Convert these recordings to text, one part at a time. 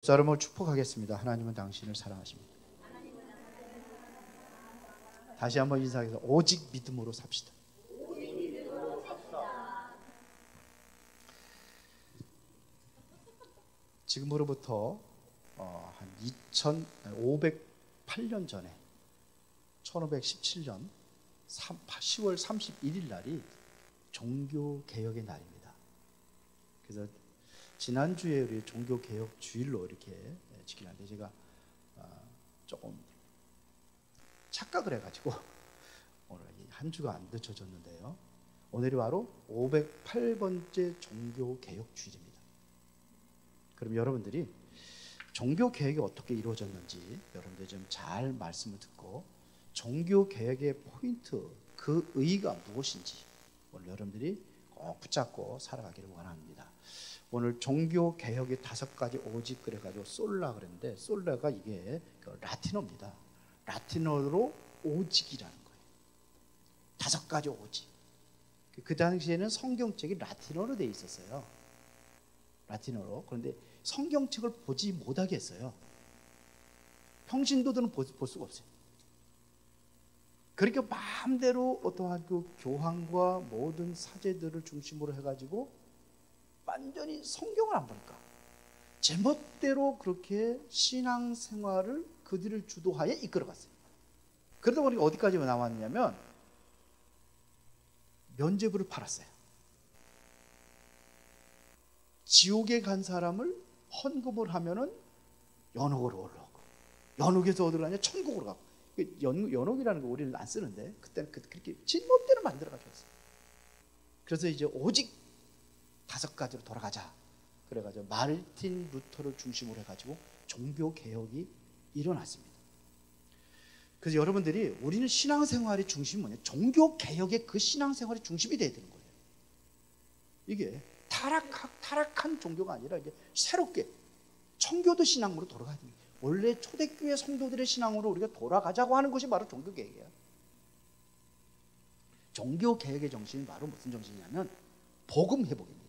여러분을 축복하겠습니다. 하나님은 당신을 사랑하십니다. 다시 한번 인사해서 오직 믿음으로 삽시다. 지금으로부터 한 2508년 전에 1517년 10월 31일 날이 종교개혁의 날입니다. 그래서 지난주에 우리 종교개혁 주일로 이렇게 지키는데 제가 조금 착각을 해가지고 오늘 한 주가 안 늦춰졌는데요. 오늘이 바로 508번째 종교개혁 주일입니다. 그럼 여러분들이 종교개혁이 어떻게 이루어졌는지 여러분들 좀 잘 말씀을 듣고 종교개혁의 포인트, 그 의의가 무엇인지 오늘 여러분들이 꼭 붙잡고 살아가기를 원합니다. 오늘 종교개혁의 5가지 오직 그래가지고 솔라 그랬는데 솔라가 이게 라틴어입니다. 라틴어로 오직이라는 거예요. 5가지 오직. 그 당시에는 성경책이 라틴어로 되어 있었어요. 라틴어로. 그런데 성경책을 보지 못하게 했어요. 평신도들은 볼 수가 없어요. 그러니까 마음대로 어떠한 그 교황과 모든 사제들을 중심으로 해가지고 완전히 성경을 안 보니까 제멋대로 그렇게 신앙생활을 그들을 주도하에 이끌어갔어요. 그러다 보니까 어디까지 나왔냐면 면죄부를 팔았어요. 지옥에 간 사람을 헌금을 하면은 연옥으로 올라오고, 연옥에서 어디로 가냐? 천국으로 가고. 연옥이라는 거 우리는 안 쓰는데 그때는 그렇게 진멋대로 만들어가지고 했어요. 그래서 이제 오직 5가지로 돌아가자. 그래가지고 마르틴 루터를 중심으로 해가지고 종교개혁이 일어났습니다. 그래서 여러분들이 우리는 신앙생활의 중심이 뭐냐? 종교개혁의 그 신앙생활의 중심이 돼야 되는 거예요. 이게 타락한 종교가 아니라 이제 새롭게 청교도 신앙으로 돌아가야 됩니다. 원래 초대교회 성도들의 신앙으로 우리가 돌아가자고 하는 것이 바로 종교개혁이에요. 종교개혁의 정신이 바로 무슨 정신이냐면 복음 회복입니다.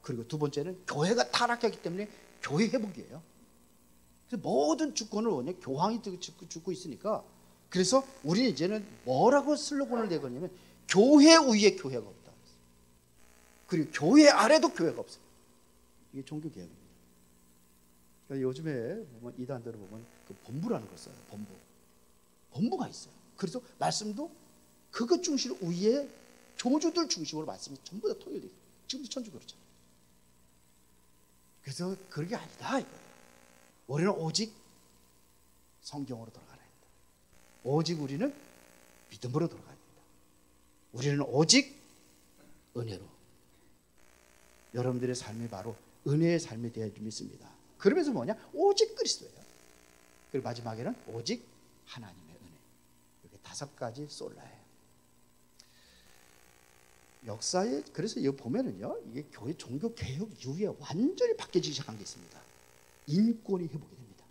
그리고 두 번째는 교회가 타락했기 때문에 교회 회복이에요. 그래서 모든 주권을 원래 교황이 죽고 있으니까, 그래서 우리는 이제는 뭐라고 슬로건을 내거냐면 교회 위에 교회가 없다. 그리고 교회 아래도 교회가 없어요. 이게 종교개혁입니다. 그러니까 요즘에 보면 이단들을 보면 그 본부라는 걸 써요. 본부가 있어요. 그래서 말씀도 그것 중심 위에 교주들 중심으로 말씀이 전부 다 통일되어 있어요. 지금도 천주 그렇잖아요. 그래서 그게 아니다 이거예요. 우리는 오직 성경으로 돌아가야 된다. 오직 우리는 믿음으로 돌아가야 된다. 우리는 오직 은혜로. 여러분들의 삶이 바로 은혜의 삶이 되어야 믿습니다. 그러면서 뭐냐? 오직 그리스도예요. 그리고 마지막에는 오직 하나님의 은혜. 이렇게 5가지 솔라예요. 역사에, 그래서 여기 보면은요, 이게 교회 종교 개혁 이후에 완전히 바뀌어지기 시작한 게 있습니다. 인권이 회복이 됩니다.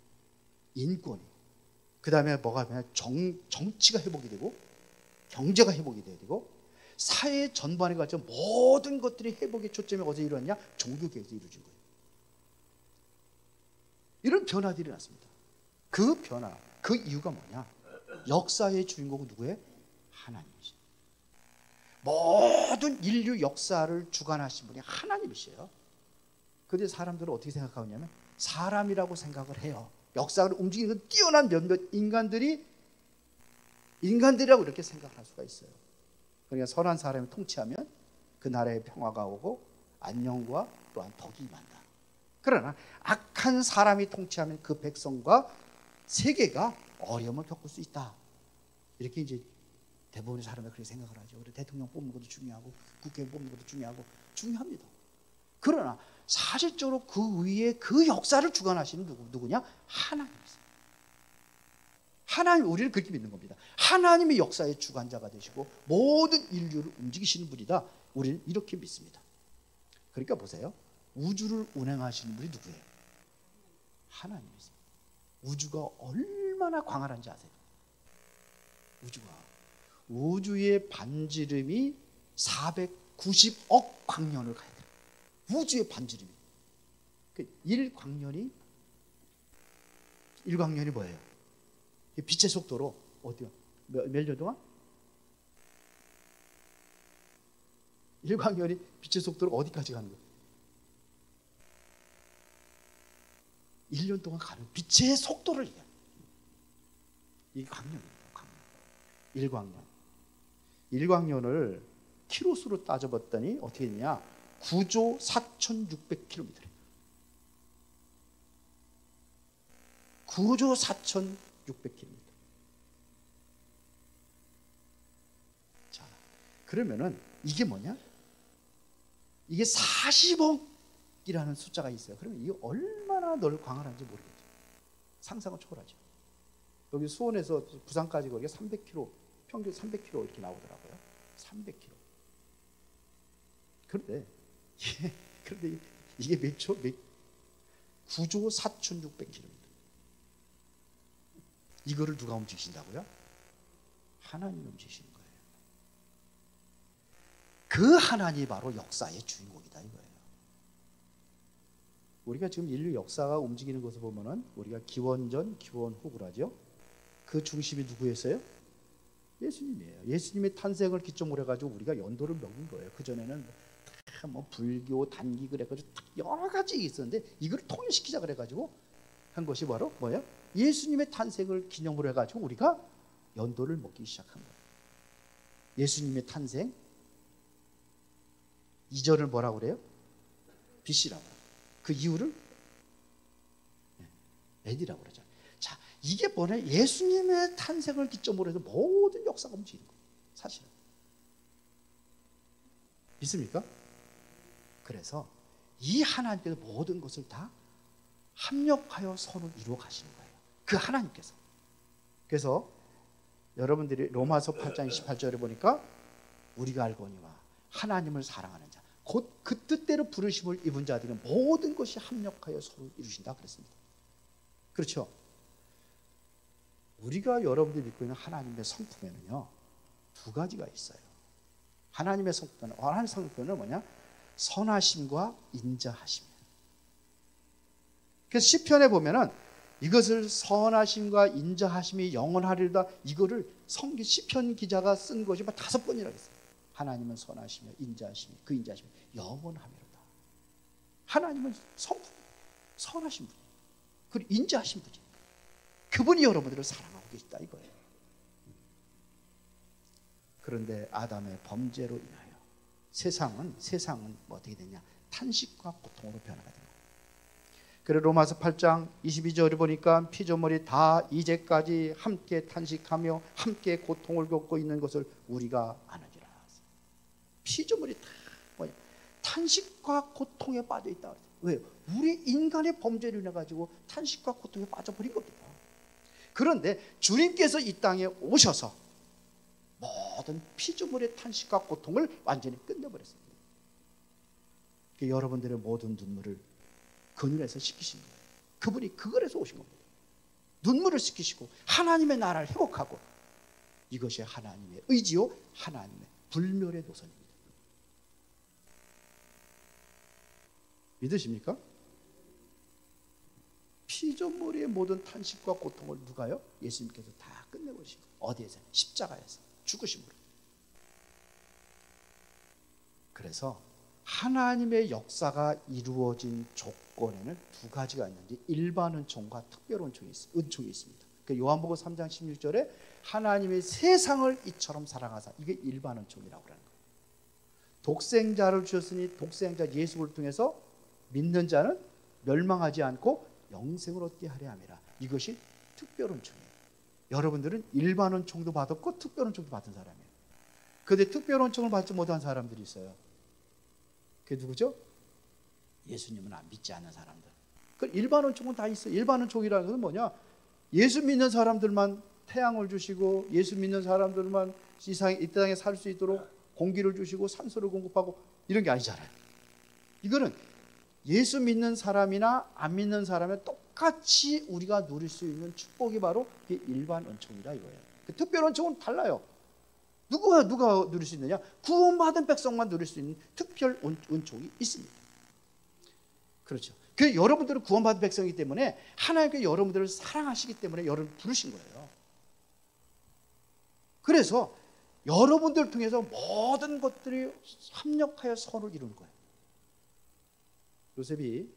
인권이. 그 다음에 뭐가 되냐? 정치가 회복이 되고, 경제가 회복이 돼야 되고, 사회 전반에 가서 모든 것들이 회복의 초점이 어디서 이루어졌냐? 종교 개혁에서 이루어진 거예요. 이런 변화들이 일어났습니다. 그 변화, 그 이유가 뭐냐? 역사의 주인공은 누구예요? 하나님이십니다. 모든 인류 역사를 주관하신 분이 하나님이세요. 그런데 사람들은 어떻게 생각하냐면 사람이라고 생각을 해요. 역사를 움직이는 뛰어난 몇몇 인간들이라고 이렇게 생각할 수가 있어요. 그러니까 선한 사람이 통치하면 그 나라에 평화가 오고 안녕과 또한 덕이 임한다. 그러나 악한 사람이 통치하면 그 백성과 세계가 어려움을 겪을 수 있다. 이렇게 이제 대부분의 사람들이 그렇게 생각을 하죠. 그래서 대통령 뽑는 것도 중요하고 국회의원 뽑는 것도 중요합니다. 그러나 사실적으로 그 위에 그 역사를 주관하시는 누구냐? 하나님이세요. 하나님, 우리를 그렇게 믿는 겁니다. 하나님이 역사의 주관자가 되시고 모든 인류를 움직이시는 분이다. 우리는 이렇게 믿습니다. 그러니까 보세요. 우주를 운행하시는 분이 누구예요? 하나님이세요. 우주가 얼마나 광활한지 아세요? 우주의 반지름이 490억 광년을 가야 돼요. 우주의 반지름이. 일광년이 뭐예요? 빛의 속도로 어디요? 몇 년 동안? 일광년이 빛의 속도로 어디까지 가는 거예요? 1년 동안 가는 빛의 속도를 얘기해요. 이게 광년입니다. 광년. 일광년을 키로수로 따져봤더니 어떻게 되냐? 9조 4,600km. 9조 4,600km. 자, 그러면은 이게 뭐냐? 이게 40억이라는 숫자가 있어요. 그러면 이게 얼마나 광활한지 모르겠죠. 상상을 초월하죠. 여기 수원에서 부산까지 거리가 300km, 평균 300km 이렇게 나오더라고요. 300km. 그런데 이게 몇 초? 9조 4,600km. 이거를 누가 움직이신다고요? 하나님이 움직이시는 거예요. 그 하나님이 바로 역사의 주인공이다 이거예요. 우리가 지금 인류 역사가 움직이는 것을 보면은 우리가 기원전, 기원후 그러죠. 그 중심이 누구였어요? 예수님이에요. 예수님의 탄생을 기점으로 해가지고 우리가 연도를 먹은 거예요. 그 전에는 뭐 불교, 단기 그래가지고 여러 가지 있었는데 이걸 통일시키자 그래가지고 한 것이 바로 뭐예요? 예수님의 탄생을 기념으로 해가지고 우리가 연도를 먹기 시작한 거예요. 예수님의 탄생 이전을 뭐라고 그래요? BC라고. 그 이후를 AD라고 그러죠. 자, 이게 뭐냐? 예수님의 탄생을 기점으로 해서 모든 역사가 움직이는 거예요. 사실은. 믿습니까? 그래서 이 하나님께서 모든 것을 다 합력하여 서로 이루어 가시는 거예요. 그 하나님께서. 그래서 여러분들이 로마서 8장 28절에 보니까 우리가 알거니와 하나님을 사랑하는 자 곧 그 뜻대로 부르심을 입은 자들은 모든 것이 합력하여 서로 이루신다 그랬습니다. 그렇죠? 우리가 여러분들이 믿고 있는 하나님의 성품에는요 두 가지가 있어요. 하나님의 성품은 뭐냐? 선하심과 인자하심이에요. 그래서 시편에 보면은 이것을 선하심과 인자하심이 영원하리로다 이거를 시편 기자가 쓴 것이 5번이라고 했어요. 하나님은 선하시며 인자하시며 그 인자하심이 영원하리로다. 하나님은 선하신 분이에요. 그리고 인자하신 분이에요. 그분이 여러분들을 사랑하고 계시다 이거예요. 그런데 아담의 범죄로 인하여 세상은 뭐 어떻게 되냐? 탄식과 고통으로 변화가 됩니다. 그래서 로마서 8장 22절을 보니까 피조물이 다 이제까지 함께 탄식하며 함께 고통을 겪고 있는 것을 우리가 아느니라. 피조물이 다 뭐냐? 탄식과 고통에 빠져 있다. 왜요? 우리 인간의 범죄로 인해 가지고 탄식과 고통에 빠져버린 겁니다. 그런데 주님께서 이 땅에 오셔서 모든 피조물의 탄식과 고통을 완전히 끝내버렸습니다. 여러분들의 모든 눈물을 그늘에서 씻기신 거예요. 그분이 그걸에서 오신 겁니다. 눈물을 씻기시고 하나님의 나라를 회복하고 이것이 하나님의 의지요 하나님의 불멸의 노선입니다. 믿으십니까? 피조물의 모든 탄식과 고통을 누가요? 예수님께서 다 끝내버리신 거예요. 어디에서? 십자가에서 죽으심으로. 그래서 하나님의 역사가 이루어진 조건에는 두 가지가 있는데 일반 은총과 특별 은총이 있습니다. 요한복음 3장 16절에 하나님의 세상을 이처럼 사랑하사 이게 일반 은총이라고 하는 거예요. 독생자를 주셨으니 독생자 예수를 통해서 믿는 자는 멸망하지 않고 영생을 얻게 하려 함이라. 이것이 특별 은총이에요. 여러분들은 일반 은총도 받았고 특별 은총도 받은 사람이에요. 그런데 특별 은총을 받지 못한 사람들이 있어요. 그게 누구죠? 예수님은 안 믿지 않는 사람들. 그 일반 은총은 다 있어요. 일반 은총이라는 것은 뭐냐? 예수 믿는 사람들만 태양을 주시고 예수 믿는 사람들만 이 땅에 살 수 있도록 공기를 주시고 산소를 공급하고 이런 게 아니잖아요. 이거는 예수 믿는 사람이나 안 믿는 사람이 똑같이 우리가 누릴 수 있는 축복이 바로 일반 은총이다 이거예요. 특별 은총은 달라요. 누가 누릴 수 있느냐? 구원받은 백성만 누릴 수 있는 특별 은총이 있습니다. 그렇죠. 그 여러분들은 구원받은 백성이기 때문에 하나님께서 여러분들을 사랑하시기 때문에 여러분을 부르신 거예요. 그래서 여러분들을 통해서 모든 것들이 합력하여 선을 이루는 거예요. 요셉이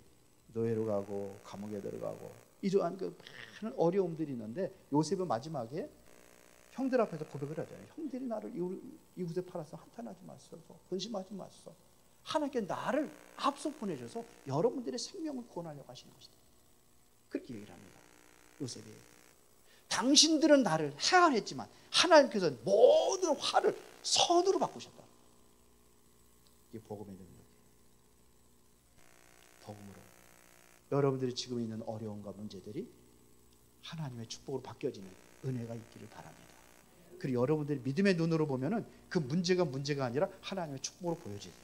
노예로 가고 감옥에 들어가고 이러한 그 많은 어려움들이 있는데 요셉은 마지막에 형들 앞에서 고백을 하잖아요. 형들이 나를 이웃에 팔아서 한탄하지 마소서, 근심하지 마소서. 하나님께 나를 앞서 보내셔서 여러분들의 생명을 구원하려고 하시는 것이다. 그렇게 얘기를 합니다. 요셉이 당신들은 나를 해안했지만 하나님께서 모든 화를 선으로 바꾸셨다. 이게 복음의 능력이에요. 복음으로 여러분들이 지금 있는 어려움과 문제들이 하나님의 축복으로 바뀌어지는 은혜가 있기를 바랍니다. 그리고 여러분들이 믿음의 눈으로 보면은 그 문제가 아니라 하나님의 축복으로 보여져요.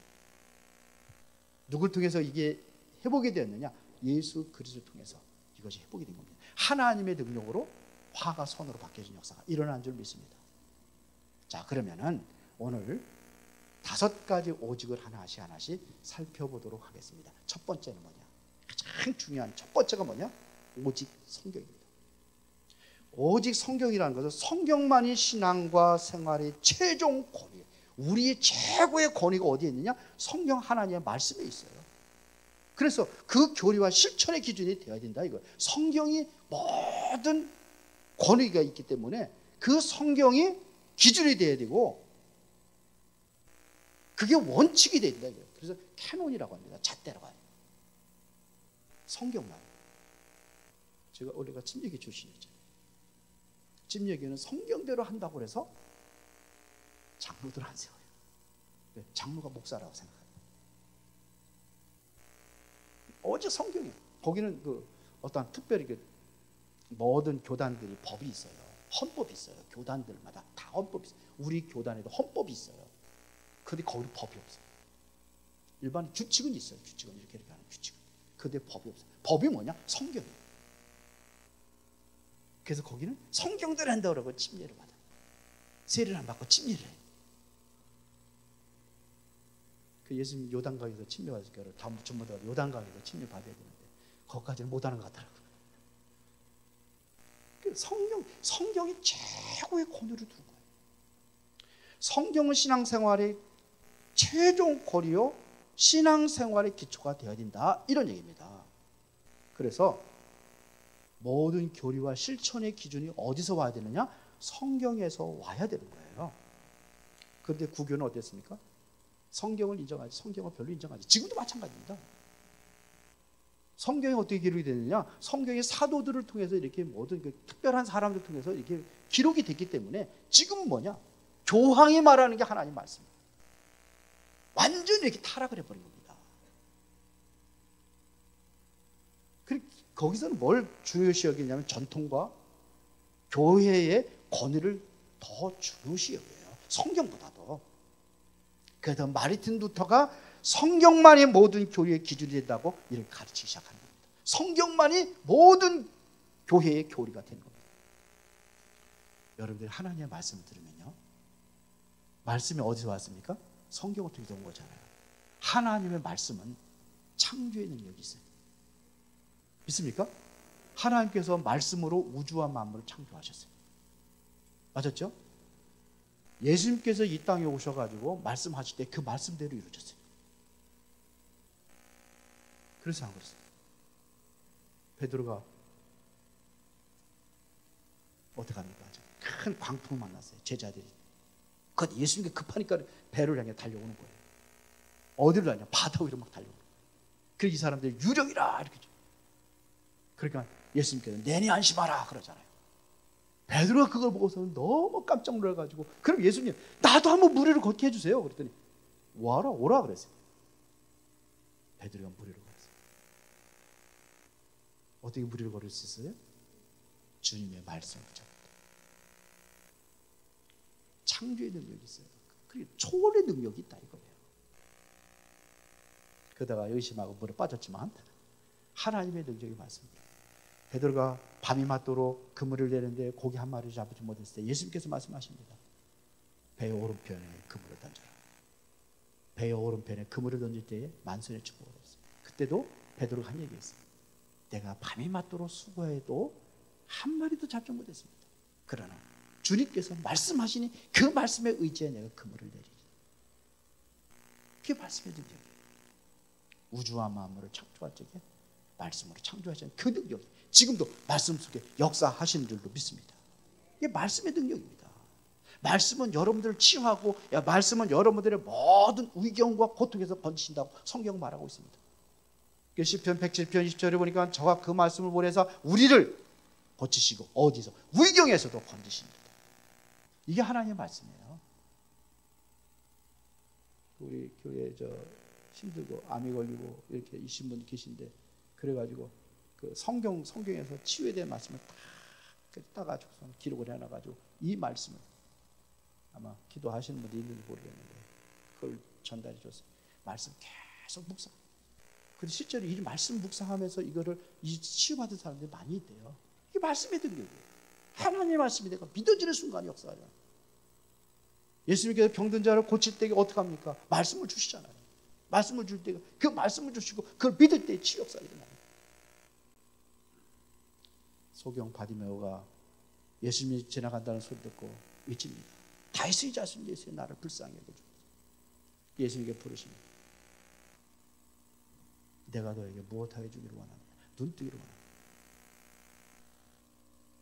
누굴 통해서 이게 회복이 되었느냐? 예수 그리스도를 통해서 이것이 회복이 된 겁니다. 하나님의 능력으로 화가 선으로 바뀌어진 역사가 일어난 줄 믿습니다. 자, 그러면은 오늘 5가지 오직을 하나씩 살펴보도록 하겠습니다. 첫 번째는 뭐냐? 가장 중요한 첫 번째가 뭐냐? 오직 성경입니다. 오직 성경이라는 것은 성경만이 신앙과 생활의 최종 권위, 우리의 최고의 권위가 어디에 있느냐? 성경 하나님의 말씀에 있어요. 그래서 그 교리와 실천의 기준이 되어야 된다 이거예요. 성경이 모든 권위가 있기 때문에 그 성경이 기준이 되어야 되고 그게 원칙이 되어야 된다 이거예요. 그래서 캐논이라고 합니다. 잣대라고 해요. 성경만. 제가 원래가 침례교 출신이죠. 침례교는 성경대로 한다고 해서 장로들 안 세워요. 장로가 목사라고 생각합니다. 어제 성경이에요. 거기는 그 어떤 특별히 그 모든 교단들이 법이 있어요. 헌법이 있어요. 교단들마다 다 헌법이 있어요. 우리 교단에도 헌법이 있어요. 그런데 거기는 법이 없어요. 일반 규칙은 있어요. 규칙은 이렇게 하는 규칙은. 그런데 법이 없어요. 법이 뭐냐? 성경이에요. 그래서 거기는 성경대로 한다고 그러고 침례를 받아요. 세례를 안 받고 침례를 해요. 그 예수님 요단강에서 침례 받을 거를 다음 전부터 요단강에서 침례 받아야 되는데 거기까지는 못하는 것 같더라고요. 성경이 최고의 권위를 두는 거예요. 성경은 신앙생활의 최종 권위요 신앙생활의 기초가 되어야 된다 이런 얘기입니다. 그래서 모든 교리와 실천의 기준이 어디서 와야 되느냐? 성경에서 와야 되는 거예요. 그런데 구교는 어땠습니까? 성경을 인정하지 성경을 별로 인정하지. 지금도 마찬가지입니다. 성경이 어떻게 기록이 되느냐? 성경의 사도들을 통해서 이렇게 모든 그 특별한 사람들 통해서 이렇게 기록이 됐기 때문에 지금은 뭐냐? 교황이 말하는 게 하나님 말씀입니다. 완전히 이렇게 타락을 해버린 겁니다. 그리고 거기서는 뭘 중요시 여기냐면 전통과 교회의 권위를 더 중요시 여겨요. 성경보다도. 그래서 마르틴 루터가 성경만이 모든 교리의 기준이 된다고 이렇게 가르치기 시작하는 겁니다. 성경만이 모든 교회의 교리가 되는 겁니다. 여러분들이 하나님의 말씀을 들으면요, 말씀이 어디서 왔습니까? 성경을 통해서 온 거잖아요. 하나님의 말씀은 창조의 능력이 있어요. 믿습니까? 하나님께서 말씀으로 우주와 만물을 창조하셨어요. 맞았죠? 예수님께서 이 땅에 오셔가지고 말씀하실 때 그 말씀대로 이루어졌어요. 그래서 안 그랬어요. 베드로가 어떻게 합니까? 큰 광풍을 만났어요. 제자들이. 그 예수님께 급하니까 배를 향해 달려오는 거예요. 어디로 달려? 바다 위로 막 달려오는 거예요. 그래서 이 사람들이 유령이라 이렇게. 그러니까 예수님께서 내내 안심하라 그러잖아요. 베드로가 그걸 보고서는 너무 깜짝 놀라가지고 그럼 예수님 나도 한번 무리를 걷게 해주세요. 그랬더니 와라 오라 그랬어요. 베드로가 무리를 걸었어요. 어떻게 무리를 걸을 수 있어요? 주님의 말씀을 붙잡고 창조의 능력이 있어요. 그리고 초월의 능력이 있다 이거예요. 그러다가 의심하고 물에 빠졌지만 하나님의 능력이 맞습니다. 베드로가 밤이 맞도록 그물을 내는데 고기 한 마리를 잡지 못했을 때 예수님께서 말씀하십니다. 배의 오른편에 그물을 던져라. 배의 오른편에 그물을 던질 때에 만선의 축복을 얻었어요. 그때도 베드로가 한 얘기였어요. 내가 밤이 맞도록 수고해도 한 마리도 잡지 못했습니다. 그러나 주님께서 말씀하시니 그 말씀에 의지해 내가 그물을 내리리. 그게 말씀의 능력이에요. 우주와 만물을 창조할 적에 말씀으로 창조하시는 그 능력이 지금도 말씀 속에 역사하시는 줄로 믿습니다. 이게 말씀의 능력입니다. 말씀은 여러분들을 치유하고, 말씀은 여러분들의 모든 위경과 고통에서 건지신다고 성경 말하고 있습니다. 시편 107편 20절에 보니까 저가 그 말씀을 보내서 우리를 고치시고 어디서? 위경에서도 건지십니다. 이게 하나님의 말씀이에요. 우리 교회에 힘들고 암이 걸리고 이렇게 이신 분 계신데, 그래가지고 그 성경에서 치유에 대한 말씀을 딱 따가지고 기록을 해놔가지고 이 말씀을 아마 기도하시는 분이 있는지 모르겠는데 그걸 전달해 줬어요. 말씀 계속 묵상. 그런데 실제로 이 말씀 묵상하면서 이거를 치유받은 사람들이 많이 있대요. 이게 말씀의 능력이에요. 하나님의 말씀이 내가 믿어지는 순간이 역사하잖아요. 예수님께서 병든 자를 고칠 때 어떻게 합니까? 말씀을 주시잖아요. 말씀을 줄 때 그 말씀을 주시고 그걸 믿을 때 치유 역사가 일어나요. 소경 바디메오가 예수님이 지나간다는 소리 듣고 외칩니다. 다윗의 자손 예수의 나를 불쌍히 여겨주소서. 예수님께 부르십니다. 내가 너에게 무엇하여 주기를 원하느냐? 눈 뜨기를 원하느냐?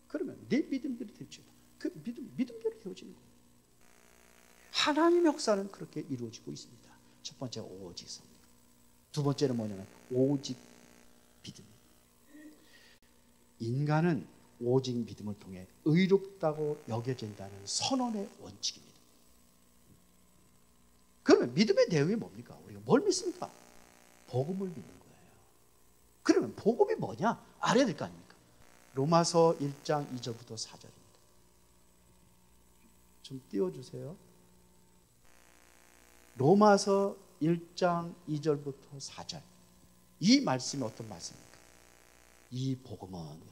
그러면 내 믿음대로 되죠. 그 믿음대로 되어지는 거예요. 하나님의 역사는 그렇게 이루어지고 있습니다. 첫 번째 오직 성령. 두 번째는 뭐냐면 오직 믿음. 인간은 오직 믿음을 통해 의롭다고 여겨진다는 선언의 원칙입니다. 그러면 믿음의 내용이 뭡니까? 우리가 뭘 믿습니까? 복음을 믿는 거예요. 그러면 복음이 뭐냐? 알아야 될 거 아닙니까? 로마서 1장 2절부터 4절입니다. 좀 띄워주세요. 로마서 1장 2절부터 4절. 이 말씀이 어떤 말씀입니까? 이 복음은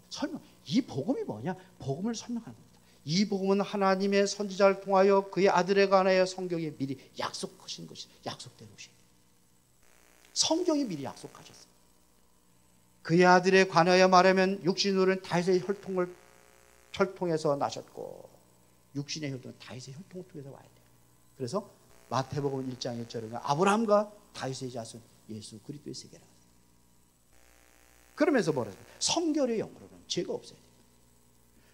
이 복음이 뭐냐? 복음을 설명하는 겁니다. 이 복음은 하나님의 선지자를 통하여 그의 아들에 관하여 성경에 미리 약속하신 것이 약속대로 오신 거예요. 성경이 미리 약속하셨어요. 그의 아들에 관하여 말하면 육신으로는 다윗의 혈통에서 나셨고, 육신의 혈통은 다윗의 혈통을 통해서 와야 돼요. 그래서 마태복음 1장 1절에 아브라함과 다윗의 자손 예수 그리스도의 세계라. 그러면서 뭐라고? 성결의 영으로는 죄가 없어야 돼요.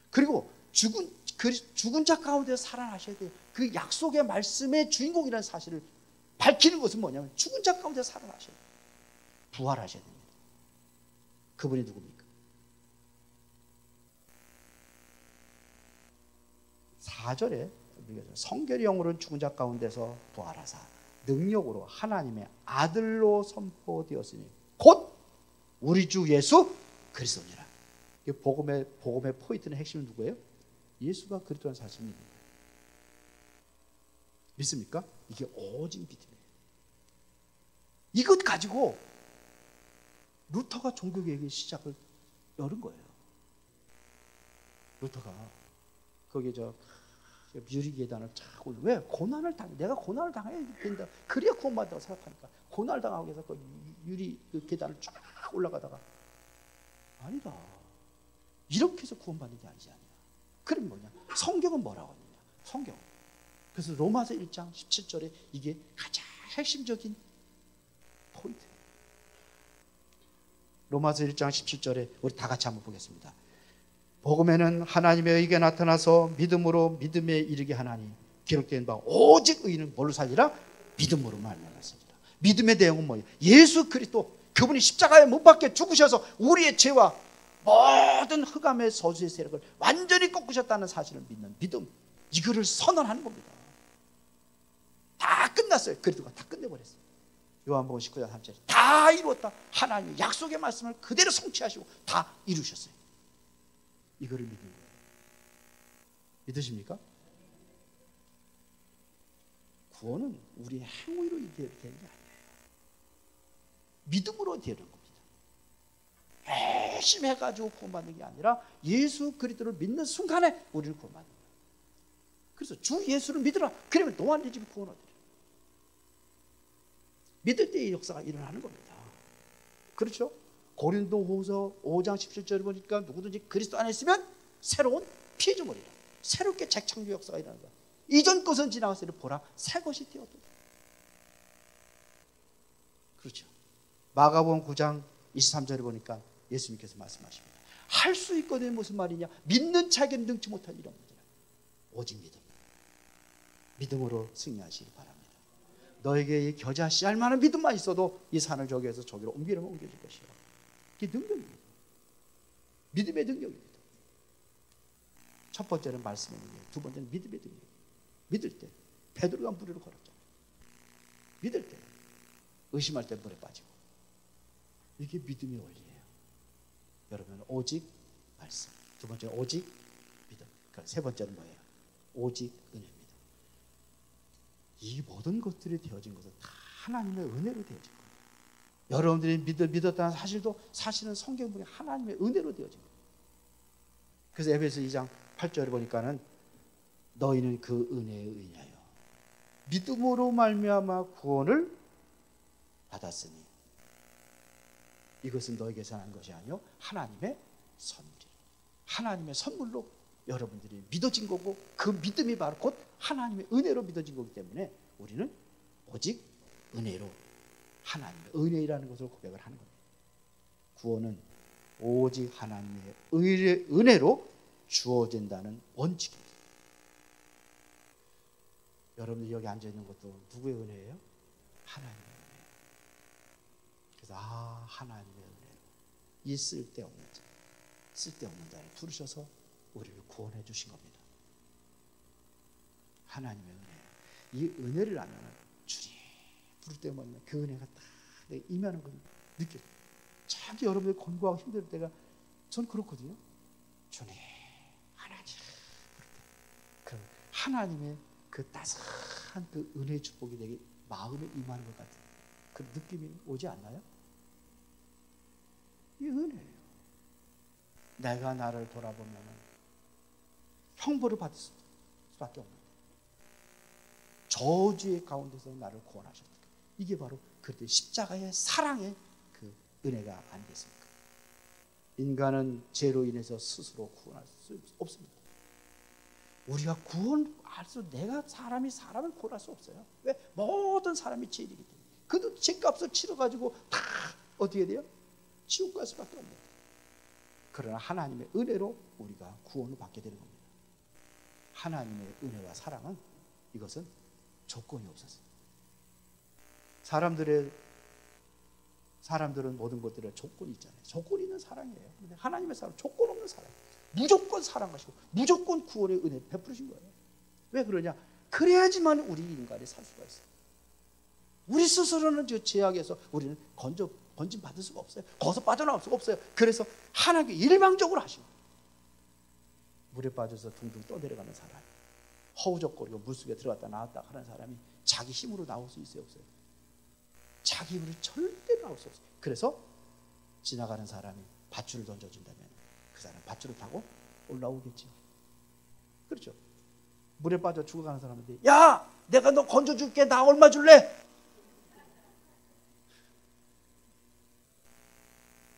그리고 죽은 자 가운데 살아나셔야 돼요. 그 약속의 말씀의 주인공이라는 사실을 밝히는 것은 뭐냐면 죽은 자 가운데 살아나셔야 돼요. 부활하셔야 됩니다. 그분이 누굽니까? 4절에 성결의 영으로는 죽은 자 가운데서 부활하사 능력으로 하나님의 아들로 선포되었으니 곧 우리 주 예수 그리스도니라. 복음의 포인트는 핵심은 누구예요? 예수가 그리스도라는 사실을 믿는 거예요. 믿습니까? 이게 오직 믿음이에요. 이것 가지고 루터가 종교개혁의 시작을 열은 거예요. 루터가 거기 유리계단을 쫙 올려. 왜? 고난을 내가 고난을 당해야 된다. 그래야 구원받는다고 생각하니까 고난을 당하기 위해서 그 유리 계단을 쫙 올라가다가 아니다. 이렇게 해서 구원받는 게 아니지 않냐. 그럼 뭐냐? 성경은 뭐라고 하느냐? 성경. 그래서 로마서 1장 17절에 이게 가장 핵심적인 포인트예요. 로마서 1장 17절에 우리 다 같이 한번 보겠습니다. 복음에는 하나님의 의가 나타나서 믿음으로 믿음에 이르게 하나니 기록된 바 오직 의인은 뭘로 살리라? 믿음으로 말미암았습니다. 믿음의 내용은 뭐예요? 예수 그리스도 그분이 십자가에 못 박혀 죽으셔서 우리의 죄와 모든 흑암의 저주의 세력을 완전히 꺾으셨다는 사실을 믿는 믿음, 이거를 선언하는 겁니다. 다 끝났어요. 그리스도가 다 끝내버렸어요. 요한복음 19장 3절에 다 이루었다. 하나님의 약속의 말씀을 그대로 성취하시고 다 이루셨어요. 이거를 믿는 거예요. 믿으십니까? 구원은 우리의 행위로 되는 게 아니에요. 믿음으로 되는 겁니다. 열심히 해가지고 구원받는 게 아니라 예수 그리스도를 믿는 순간에 우리를 구원받는 거예요. 그래서 주 예수를 믿으라. 그러면 너와 네 집이 구원 얻으리라. 믿을 때의 역사가 일어나는 겁니다. 그렇죠? 고린도후서 5장 17절에 보니까 누구든지 그리스도 안에 있으면 새로운 피조물이라. 새롭게 재창조 역사가 일어나는 거야. 이전 것은 지나갔으니 보라 새 것이 되었다. 그렇죠. 마가복음 9장 23절에 보니까 예수님께서 말씀하십니다. 할 수 있거든 무슨 말이냐? 믿는 자에게는 능치 못할 일은 없느니라. 오직 믿음. 믿음으로 승리하시기 바랍니다. 너에게 이 겨자 씨알 만한 믿음만 있어도 이 산을 저기에서 저기로 옮기려면 옮겨질 것이요. 이게 능력입니다. 믿음의 능력입니다. 첫 번째는 말씀의 능력, 두 번째는 믿음의 능력. 믿을 때 베드로가 물에 걸었죠. 믿을 때 의심할 때 물에 빠지고. 이게 믿음의 원리예요. 여러분 오직 말씀. 두 번째는 오직 믿음. 그러니까 세 번째는 뭐예요? 오직 은혜입니다. 이 모든 것들이 되어진 것은 다 하나님의 은혜로 되어진 거예요. 여러분들이 믿었다는 사실도 사실은 성경분이 하나님의 은혜로 되어진 거예요. 그래서 에베소 2장 8절에 보니까는 너희는 그 은혜에 의하여 믿음으로 말미암아 구원을 받았으니 이것은 너에게서 난 것이 아니요 하나님의 선물이라. 하나님의 선물로 여러분들이 믿어진 거고 그 믿음이 바로 곧 하나님의 은혜로 믿어진 거기 때문에 우리는 오직 은혜로 하나님의 은혜라는 것을 고백을 하는 겁니다. 구원은 오직 하나님의 은혜로 주어진다는 원칙입니다. 여러분들 여기 앉아있는 것도 누구의 은혜예요? 하나님의 은혜예요. 그래서 하나님의 은혜로 이 쓸데없는 자를 부르셔서 우리를 구원해 주신 겁니다. 하나님의 은혜. 이 은혜를 알면 주님 부를 때마다 그 은혜가 딱 내가 임하는 걸 느껴요. 참 여러분들 권고하고 힘들 때가 전 그렇거든요. 주님 하나님 그 하나님의 그 따스한 그 은혜의 축복이 내게 마음에 임하는 것 같은 그 느낌이 오지 않나요? 이 은혜예요. 내가 나를 돌아보면 형벌을 받을 수밖에 없는 저주의 가운데서 나를 구원하셨다. 이게 바로 그때 십자가의 사랑의 그 은혜가 아니겠습니까? 인간은 죄로 인해서 스스로 구원할 수 없습니다. 우리가 구원할 수 내가 사람을 구원할 수 없어요. 왜? 모든 사람이 죄인이기 때문에. 그도 죄값을 치러가지고 다 어떻게 돼요? 지옥 갈 수밖에 없는. 그러나 하나님의 은혜로 우리가 구원을 받게 되는 겁니다. 하나님의 은혜와 사랑은 이것은 조건이 없었어요. 사람들은 모든 것들에 조건이 있잖아요. 조건이 있는 사랑이에요. 근데 하나님의 사랑은 조건 없는 사랑. 무조건 사랑하시고 무조건 구원의 은혜를 베푸신 거예요. 왜 그러냐? 그래야지만 우리 인간이 살 수가 있어요. 우리 스스로는 저 죄악에서 우리는 건진 받을 수가 없어요. 거기서 빠져나올 수가 없어요. 그래서 하나님께 일방적으로 하신 거예요. 물에 빠져서 둥둥 떠내려가는 사람, 허우적거리고 물속에 들어갔다 나왔다 하는 사람이 자기 힘으로 나올 수 있어요, 없어요? 자기 힘으로 절대 나올 수 없어요. 그래서 지나가는 사람이 밧줄을 던져준다면 그 사람 밧줄을 타고 올라오겠죠. 그렇죠? 물에 빠져 죽어가는 사람한테 야! 내가 너 건져줄게. 나 얼마 줄래?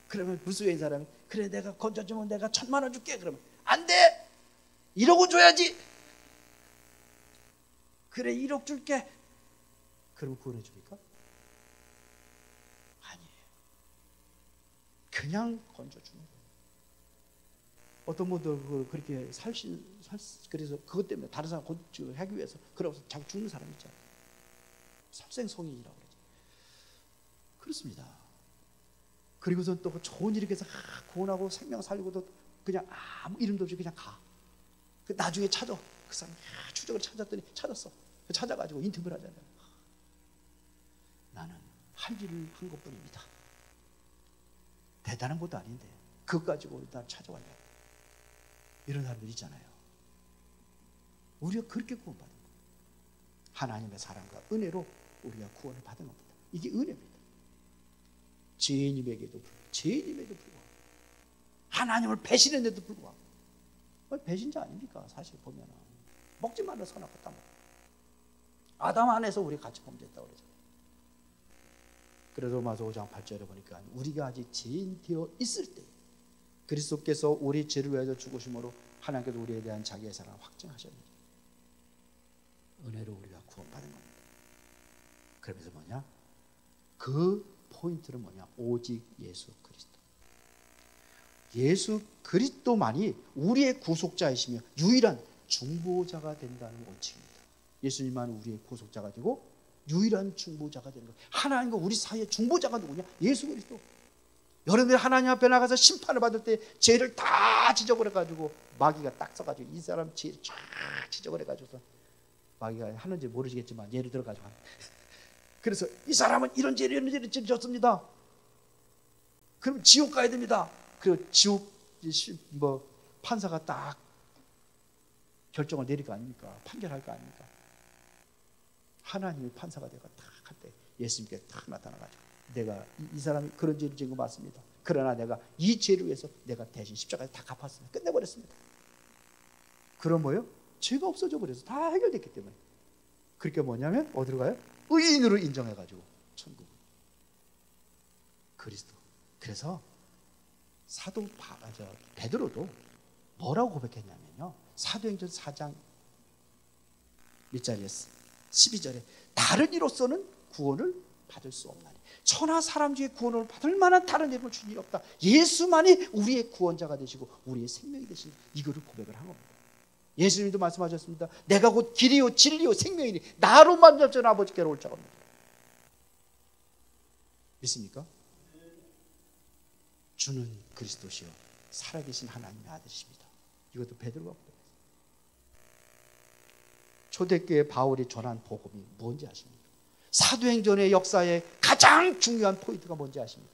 그러면 물속에 있는 사람이 그래 내가 건져주면 내가 1,000만 원 줄게. 그러면 안 돼. 1억은 줘야지. 그래 1억 줄게. 그러면 구원해 줍니까? 아니에요. 그냥 건져주는 거예요. 어떤 분들 그렇게 그래서 그것 때문에 다른 사람 하기 위해서 그러고서 자꾸 죽는 사람 있잖아요. 살생성인이라고 그러죠. 그렇습니다. 그리고선 또 좋은 일을 해서 구원하고 생명 살리고도 그냥 아무 이름도 없이 그냥 가. 나중에 찾아. 그 사람 추적을 찾았더니 찾았어. 찾아가지고 인터뷰를 하잖아요. 나는 할 일을 한 것뿐입니다. 대단한 것도 아닌데 그것 가지고 날 찾아왔냐. 이런 사람들 있잖아요. 우리가 그렇게 구원받은 거예요. 하나님의 사랑과 은혜로 우리가 구원을 받은 겁니다. 이게 은혜입니다. 죄인임에게도 불구하고 하나님을 배신했는데도 불구하고 배신자 아닙니까? 사실 보면 먹지 말라 선악과 따먹고 아담 안에서 우리 같이 범죄했다고 그러죠. 그래서 로마서 5장 8절에 보니까 우리가 아직 죄인 되어 있을 때 그리스도께서 우리 죄를 위하여 죽으심으로 하나님께서 우리에 대한 자기의 사랑을 확증하셨느니라. 은혜로 우리가 구원받은 겁니다. 그러면서 뭐냐? 그 포인트는 뭐냐? 오직 예수 그리스도. 예수 그리스도만이 우리의 구속자이시며 유일한 중보자가 된다는 원칙입니다. 예수님만 우리의 구속자가 되고 유일한 중보자가 되는 거예요. 하나님과 우리 사이의 중보자가 누구냐? 예수 그리스도. 여러분들이 하나님 앞에 나가서 심판을 받을 때 죄를 다 지적을해가지고 마귀가 딱 써가지고 이 사람 죄를 쫙 지적을해가지고서 마귀가 하는지 모르시겠지만 예를 들어가지고 그래서 이 사람은 이런 죄를 졌습니다. 그럼 지옥 가야 됩니다. 그 지옥 뭐 판사가 딱 결정을 내릴 거 아닙니까? 판결할 거 아닙니까? 하나님이 판사가 되고 딱 할 때 예수님께 딱 나타나가지고 내가 이 사람이 그런 죄를 지은 거 맞습니다. 그러나 내가 이 죄를 위해서 내가 대신 십자가에 다 갚았습니다. 끝내버렸습니다. 그럼 뭐예요? 죄가 없어져 버려서 다 해결됐기 때문에. 그렇게 뭐냐면 어디로 가요? 의인으로 인정해가지고 천국. 그리스도. 그래서 사도 베드로도 뭐라고 고백했냐면요. 사도행전 4장 밑자리에 12절에 다른 이로서는 구원을 받을 수 없나니 천하 사람 중에 구원을 받을 만한 다른 이름을 준 일이 없다. 예수만이 우리의 구원자가 되시고 우리의 생명이 되신 이거를 고백을 한 겁니다. 예수님도 말씀하셨습니다. 내가 곧 길이요 진리요 생명이니 나로만 잡전 아버지께로 올 자가 없습니다. 믿습니까? 주는 그리스도시요 살아계신 하나님의 아들이십니다. 이것도 베드로가 고백했어요. 초대교회 바울이 전한 복음이 뭔지 아십니까? 사도행전의 역사의 가장 중요한 포인트가 뭔지 아십니까?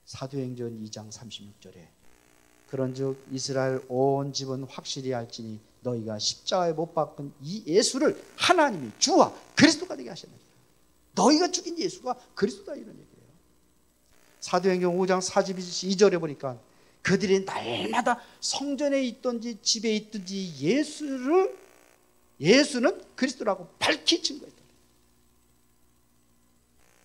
사도행전 2장 36절에 그런즉 이스라엘 온 집은 확실히 알지니 너희가 십자가에 못 박은 이 예수를 하나님이 주와 그리스도가 되게 하셨느니라. 너희가 죽인 예수가 그리스도다 이런 얘기예요. 사도행전 5장 42절에 보니까 그들이 날마다 성전에 있든지 집에 있든지 예수는 그리스도라고 밝히친 거예요.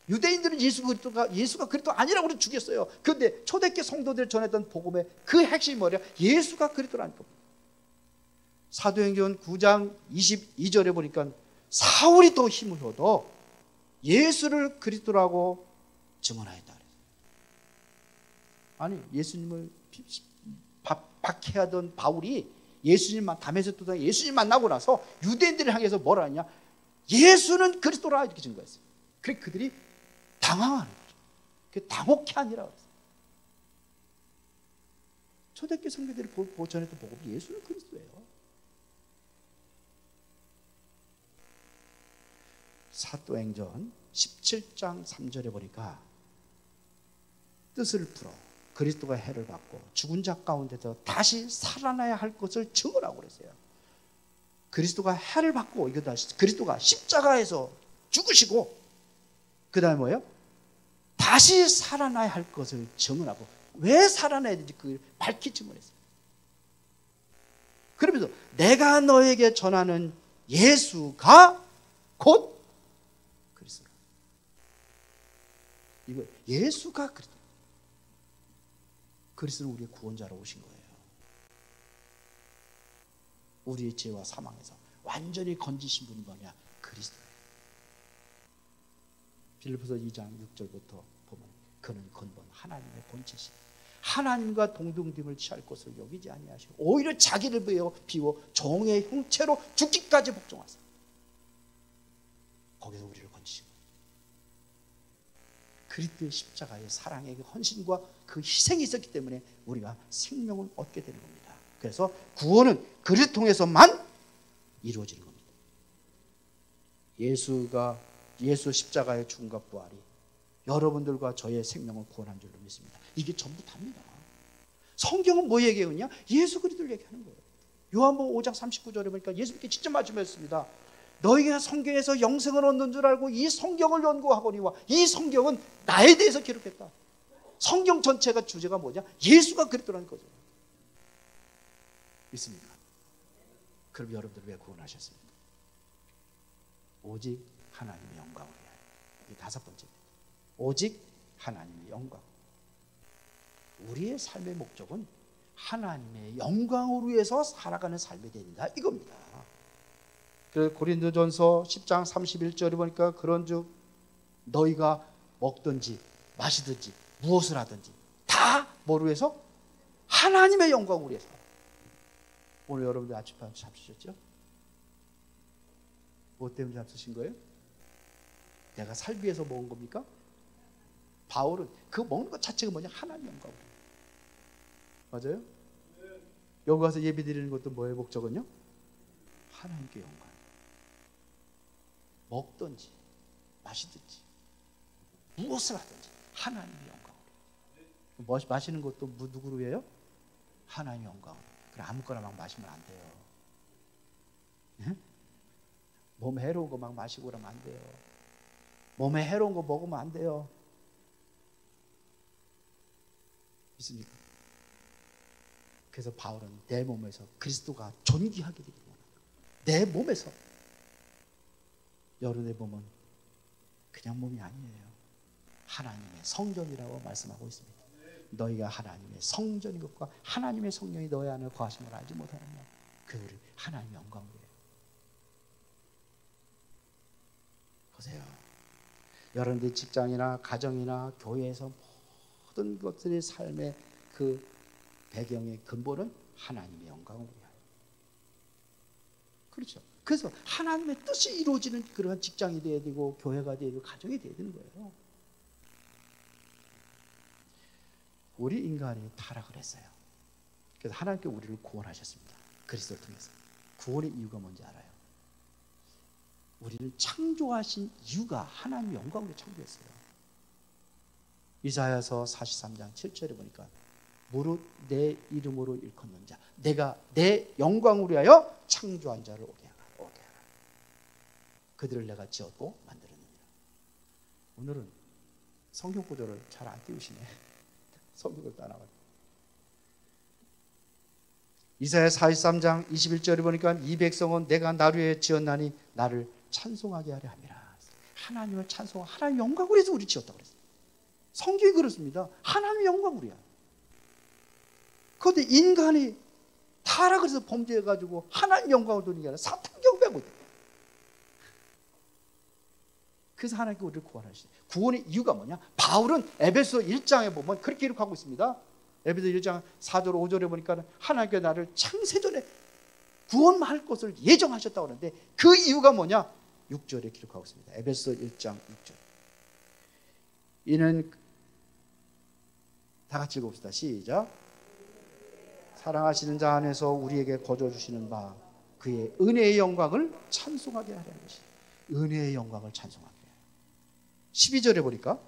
유대인들은 예수가 그리스도 아니라고 죽였어요. 그런데 초대교회 성도들 전했던 복음의 그 핵심이 뭐냐? 예수가 그리스도라는 겁니다. 사도행전 9장 22절에 보니까 사울이 더 힘을 얻어 예수를 그리스도라고 증언하였다. 아니 예수님을 박해하던 바울이 예수님만 담에서 또 예수님 만나고 나서 유대인들을 향해서 뭐라 하냐? 예수는 그리스도라 이렇게 증거했어요. 그래 그들이 당황하는 거죠. 그 당혹해 아니라 그랬어요. 초대교회 성도들이 전했던 복음이 예수는 그리스도예요. 사도행전 17장 3절에 보니까 뜻을 풀어 그리스도가 해를 받고 죽은 자 가운데서 다시 살아나야 할 것을 증언하고 그랬어요. 그리스도가 해를 받고 이거 그리스도가 십자가에서 죽으시고 그 다음에 뭐예요? 다시 살아나야 할 것을 증언하고 왜 살아나야 되는지 그걸 밝히 증언했어요. 그러면서 내가 너에게 전하는 예수가 곧 그리스도. 이거 예수가 그리스도. 그리스도는 우리의 구원자로 오신 거예요. 우리의 죄와 사망에서 완전히 건지신 분이 뭐냐? 그리스도예요. 빌립보서 2장 6절부터 보면 그는 근본 하나님의 본체시니 하나님과 동등됨을 취할 것을 여기지 아니하시고 오히려 자기를 비워 종의 형체로 죽기까지 복종하사 거기서 우리를 건지신 거예요. 그리스도의 십자가의 사랑의 헌신과 그 희생이 있었기 때문에 우리가 생명을 얻게 되는 겁니다. 그래서 구원은 그를 통해서만 이루어지는 겁니다. 예수 십자가의 죽음과 부활이 여러분들과 저의 생명을 구원한 줄로 믿습니다. 이게 전부 답니다. 성경은 뭐 얘기하느냐? 예수 그리스도를 얘기하는 거예요. 요한복음 5장 39절에 보니까 예수님께 직접 말씀하셨습니다. 너희가 성경에서 영생을 얻는 줄 알고 이 성경을 연구하거니와 이 성경은 나에 대해서 기록했다. 성경 전체가 주제가 뭐냐? 예수가 그리스도라는 거죠. 믿습니까? 그럼 여러분들 왜 구원하셨습니까? 오직 하나님의 영광을 위하여 이 다섯 번째. 오직 하나님의 영광. 우리의 삶의 목적은 하나님의 영광을 위해서 살아가는 삶이 된다 이겁니다. 그래서 고린도전서 10장 31절에 보니까 그런즉 너희가 먹든지 마시든지 무엇을 하든지 다 뭐를 위해서? 하나님의 영광을 위해서. 오늘 여러분들 아침밥 잡수셨죠? 뭐 때문에 잡수신 거예요? 내가 살기 위해서 먹은 겁니까? 바울은 그 먹는 것 자체가 뭐냐? 하나님 영광. 맞아요? 여기 와서 예배 드리는 것도 뭐의 목적은요? 하나님께 영광. 먹든지 마시든지 무엇을 하든지 하나님의 영광. 마시는 것도 누구로 해요? 하나님의 영광. 그래 아무거나 막 마시면 안 돼요. 네? 몸에 해로운 거 막 마시고 그러면 안 돼요. 몸에 해로운 거 먹으면 안 돼요. 있습니까? 그래서 바울은 내 몸에서 그리스도가 존귀하게 되기 원합니다. 내 몸에서. 여러분의 몸은 그냥 몸이 아니에요. 하나님의 성전이라고 말씀하고 있습니다. 너희가 하나님의 성전인 것과 하나님의 성령이 너희 안에 거하심을 알지 못하느냐. 그들이 하나님의 영광을 위해. 보세요. 여러분들 직장이나 가정이나 교회에서 모든 것들의 삶의 그 배경의 근본은 하나님의 영광을 위하여. 그렇죠. 그래서 하나님의 뜻이 이루어지는 그러한 직장이 되어야 되고 교회가 되어야 되고 가정이 되어야 되는 거예요. 우리 인간이 타락을 했어요. 그래서 하나님께 우리를 구원하셨습니다. 그리스도를 통해서. 구원의 이유가 뭔지 알아요? 우리를 창조하신 이유가 하나님의 영광으로 창조했어요. 이사야서 43장 7절에 보니까 무릇 내 이름으로 일컫는 자, 내가 내 영광을 위하여 창조한 자를 오게 하라. 그들을 내가 지었고 만들었느니라. 오늘은 성경 구절을 잘 안 띄우시네. 성경을 따라가지고. 이사야 43장 21절에 보니까 이 백성은 내가 나를 위해 지었나니 나를 찬송하게 하려 함이라. 하나님을 찬송, 하나님 영광을 위해서 우리 지었다고 그랬어요. 성경이 그렇습니다. 하나님의 영광을 위하여. 그런데 인간이 타락을 해서 범죄해가지고 하나님 영광을 돌리는 게 아니라 사탄 경배하고 있다. 그래서 하나님께 우리를 구원하시죠. 구원의 이유가 뭐냐? 바울은 에베소 1장에 보면 그렇게 기록하고 있습니다. 에베소 1장 4절 5절에 보니까 하나님께 나를 창세전에 구원할 것을 예정하셨다고 하는데 그 이유가 뭐냐? 6절에 기록하고 있습니다. 에베소 1장 6절. 이는 다 같이 읽읍시다. 시작. 사랑하시는 자 안에서 우리에게 거저 주시는 바 그의 은혜의 영광을 찬송하게 하려는 것이. 은혜의 영광을 찬송하게. 12절에 보니까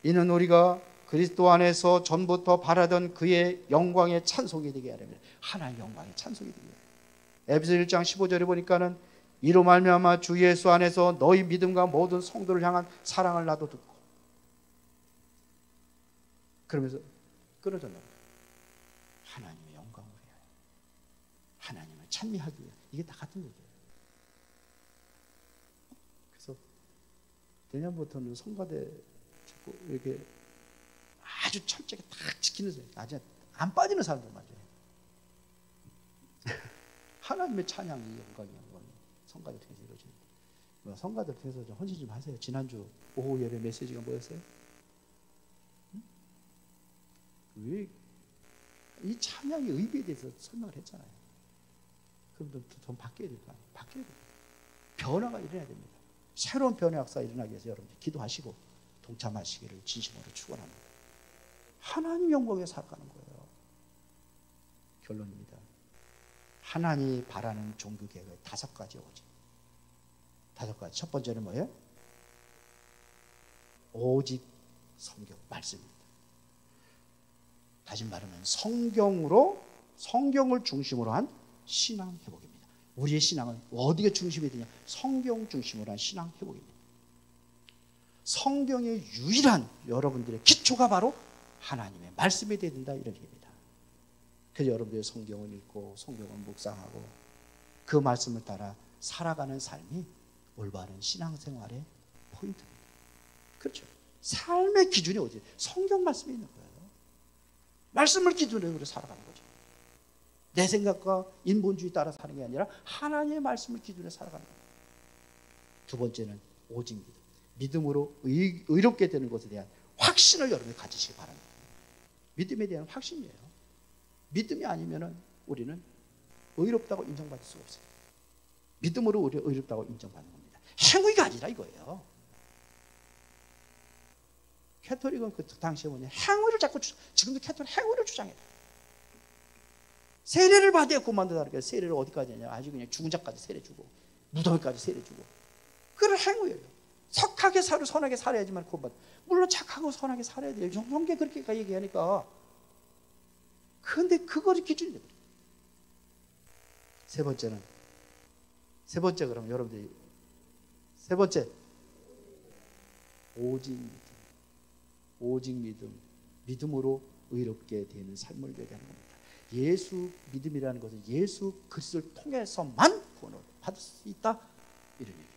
이는 우리가 그리스도 안에서 전부터 바라던 그의 영광의 찬송이 되게 하려면 하나님의 영광의 찬송이 되게 하려면. 에베소 1장 15절에 보니까는 이로 말미암아 주 예수 안에서 너희 믿음과 모든 성도를 향한 사랑을 나도 듣고. 그러면서 끊어졌나 봐요. 하나님의 영광을 위하여, 하나님을 찬미하기 위해. 이게 다 같은 얘기예요. 그래서 내년부터는 성가대 자꾸 이렇게 아주 철저하게 딱 지키는 사람, 아주 안 빠지는 사람들 맞아요. 하나님의 찬양이 영광이 성가대 통해서 이루어집니다. 성가대 통해서 좀 헌신 좀 하세요. 지난주 오후 예배 메시지가 뭐였어요? 왜 이 찬양의 의미에 대해서 설명을 했잖아요. 그럼 좀 바뀌어야 될 거 아니에요? 바뀌어야 돼요. 변화가 일어나야 됩니다. 새로운 변화 역사가 일어나기 위해서 여러분 기도하시고 동참하시기를 진심으로 축원합니다. 하나님 영광에 살아가는 거예요. 결론입니다. 하나님이 바라는 종교 계획의 5가지 오직. 5가지. 첫 번째는 뭐예요? 오직 성경, 말씀입니다. 다시 말하면 성경을 중심으로 한 신앙 회복입니다. 우리의 신앙은 어디가 중심이 되냐? 성경 중심으로 한 신앙 회복입니다. 성경의 유일한 여러분들의 기초가 바로 하나님의 말씀이 되어야 된다, 이런 얘기입니다. 그래서 여러분들의 성경을 읽고 성경을 묵상하고 그 말씀을 따라 살아가는 삶이 올바른 신앙생활의 포인트입니다. 그렇죠. 삶의 기준이 어디에? 성경 말씀이 있는 거예요. 말씀을 기준으로 살아가는 거죠. 내 생각과 인본주의 따라 사는 게 아니라 하나님의 말씀을 기준으로 살아가는 거예요. 두 번째는 오직 믿음. 믿음으로 의롭게 되는 것에 대한 확신을 여러분이 가지시기 바랍니다. 믿음에 대한 확신이에요. 믿음이 아니면 우리는 의롭다고 인정받을 수가 없어요. 믿음으로 우리가 의롭다고 인정받는 겁니다. 행위가 아니라 이거예요. 캐톨릭은 그 당시에 뭐냐, 행위를 자꾸 지금도 캐톨릭 행위를 주장해요. 세례를 받아야 구원받는다는 거예요. 세례를 어디까지 하냐, 아주 그냥 죽은 자까지 세례 주고 무덤에까지 세례 주고, 그런 행위예요. 착하게 선하게 살아야지만 구원받아. 물론 착하고 선하게 살아야 돼요. 성경에 그렇게 얘기하니까. 그런데 그거를 기준이 돼요. 세 번째 그럼 여러분들이 세 번째, 오직 믿음. 믿음으로 의롭게 되는 삶을 얘기하는 겁니다. 예수 믿음이라는 것은 예수 그리스도를 통해서만 구원을 받을 수 있다, 이런 얘기예요.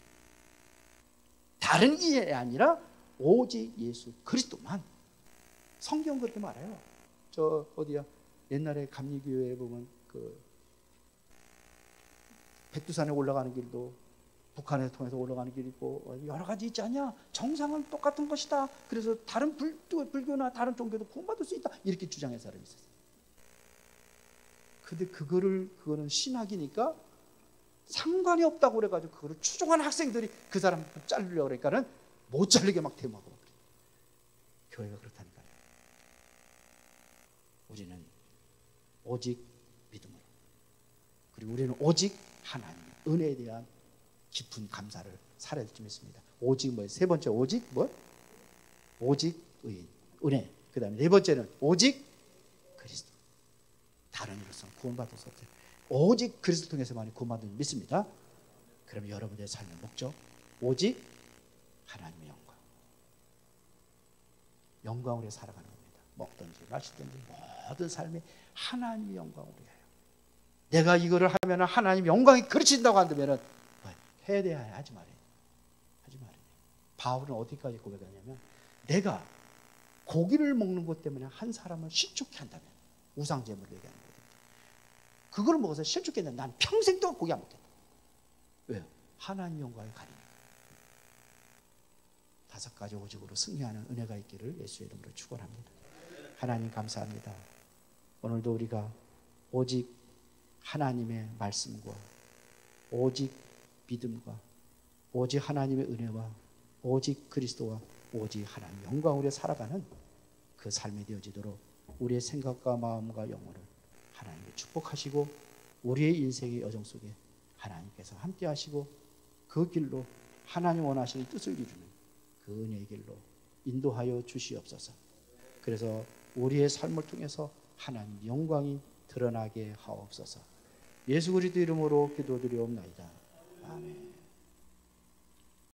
다른 이해 아니라 오직 예수 그리스도만. 성경 그렇게 말해요. 저 어디야, 옛날에 감리교회에 보면 그 백두산에 올라가는 길도 북한에서 통해서 올라가는 길이 있고 여러 가지 있지 않냐? 정상은 똑같은 것이다. 그래서 다른 불교나 다른 종교도 구원받을 수 있다, 이렇게 주장하는 사람이 있었어요. 근데 그거는 신학이니까 상관이 없다고 그래가지고 그거를 추종하는 학생들이 그 사람 자르려고 그러니까는 못 자르게 막 대모하고 그래요. 교회가 그렇다니까요. 우리는 오직 믿음으로, 그리고 우리는 오직 하나님의 은혜에 대한 깊은 감사를 살아야 될 줄 믿습니다. 오직 뭐예요? 세 번째 오직 뭐? 오직 은혜. 그 다음에 네 번째는 오직 그리스도. 다른 이로서는 구원받을 수 없어요. 오직 그리스도 통해서만이 구원받는 줄 믿습니다. 그럼 여러분의 삶의 목적, 오직 하나님의 영광으로 살아가는 겁니다. 먹든지 마시든지 모든 삶에 하나님의 영광으로 해요. 내가 이거를 하면 하나님 영광이 그르친다고 한다면 해야 돼야 해, 하지 말아요. 바울은 어디까지 고백하냐면, 내가 고기를 먹는 것 때문에 한 사람을 실족해 한다면, 우상제물을 얘기하는 거예요. 그걸 먹어서 실족해 한다면 난 평생 동안 고기 안 먹겠다. 왜요? 하나님 영광에 가리니까. 5가지 오직으로 승리하는 은혜가 있기를 예수의 이름으로 축원합니다. 하나님 감사합니다. 오늘도 우리가 오직 하나님의 말씀과 오직 믿음과 오직 하나님의 은혜와 오직 그리스도와 오직 하나님의 영광으로 살아가는 그 삶이 되어지도록 우리의 생각과 마음과 영혼을 하나님께 축복하시고, 우리의 인생의 여정 속에 하나님께서 함께 하시고, 그 길로 하나님 원하시는 뜻을 이루는 그 은혜의 길로 인도하여 주시옵소서. 그래서 우리의 삶을 통해서 하나님 영광이 드러나게 하옵소서. 예수 그리스도 이름으로 기도드리옵나이다. 아멘.